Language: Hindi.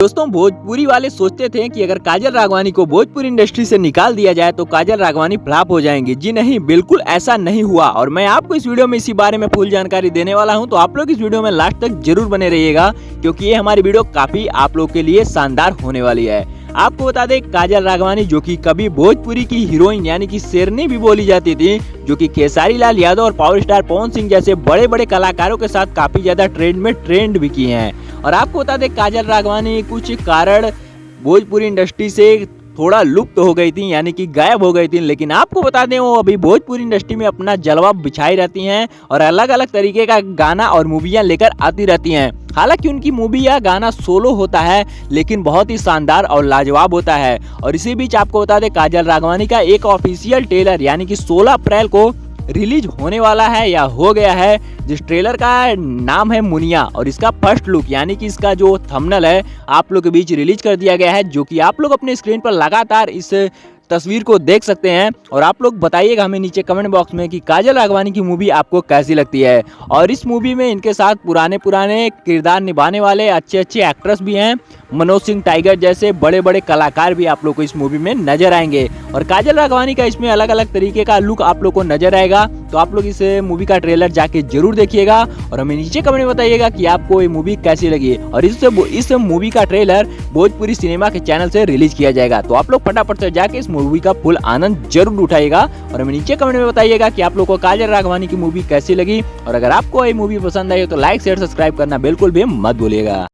दोस्तों, भोजपुरी वाले सोचते थे कि अगर काजल राघवानी को भोजपुरी इंडस्ट्री से निकाल दिया जाए तो काजल राघवानी फ्लॉप हो जाएंगी। जी नहीं, बिल्कुल ऐसा नहीं हुआ और मैं आपको इस वीडियो में इसी बारे में फुल जानकारी देने वाला हूं। तो आप लोग इस वीडियो में लास्ट तक जरूर बने रहिएगा क्योंकि ये हमारी वीडियो काफी आप लोग के लिए शानदार होने वाली है। आपको बता दें, काजल राघवानी जो कि कभी भोजपुरी की हीरोइन यानी कि शेरनी भी बोली जाती थी, जो कि खेसारी लाल यादव और पावर स्टार पवन सिंह जैसे बड़े बड़े कलाकारों के साथ काफी ज्यादा ट्रेंड भी किए हैं। और आपको बता दें, काजल राघवानी कुछ कारण भोजपुरी इंडस्ट्री से थोड़ा लुप्त हो गई थी, यानी कि गायब हो गई थी। लेकिन आपको बता दें, वो अभी भोजपुरी इंडस्ट्री में अपना जलवा बिछाई रहती हैं और अलग अलग तरीके का गाना और मूवियां लेकर आती रहती हैं। हालांकि उनकी मूवी या गाना सोलो होता है लेकिन बहुत ही शानदार और लाजवाब होता है। और इसी बीच आपको बता दें, काजल राघवानी का एक ऑफिशियल ट्रेलर यानी कि 16 अप्रैल को रिलीज होने वाला है या हो गया है, जिस ट्रेलर का नाम है मुनिया। और इसका फर्स्ट लुक यानी कि इसका जो थंबनेल है आप लोग के बीच रिलीज कर दिया गया है, जो कि आप लोग अपने स्क्रीन पर लगातार इस तस्वीर को देख सकते हैं। और आप लोग बताइएगा हमें नीचे कमेंट बॉक्स में कि काजल राघवानी की मूवी आपको कैसी लगती है। और इस मूवी में इनके साथ पुराने किरदार निभाने वाले अच्छे एक्ट्रेस भी हैं। मनोज सिंह टाइगर जैसे बड़े बड़े कलाकार भी आप लोग को इस मूवी में नजर आएंगे। और काजल राघवानी का इसमें अलग अलग तरीके का लुक आप लोग को नजर आएगा। तो आप लोग इस मूवी का ट्रेलर जाके जरूर देखिएगा और हमें नीचे कमेंट में बताइएगा कि आपको ये मूवी कैसी लगी। और इस मूवी का ट्रेलर भोजपुरी सिनेमा के चैनल से रिलीज किया जाएगा। तो आप लोग फटाफट से जाके इस मूवी का फुल आनंद जरूर उठाइएगा और हमें नीचे कमेंट में बताइएगा कि आप लोग को काजल राघवानी की मूवी कैसी लगी। और अगर आपको ये मूवी पसंद आई हो तो लाइक शेयर सब्सक्राइब करना बिल्कुल भी मत भूलिएगा।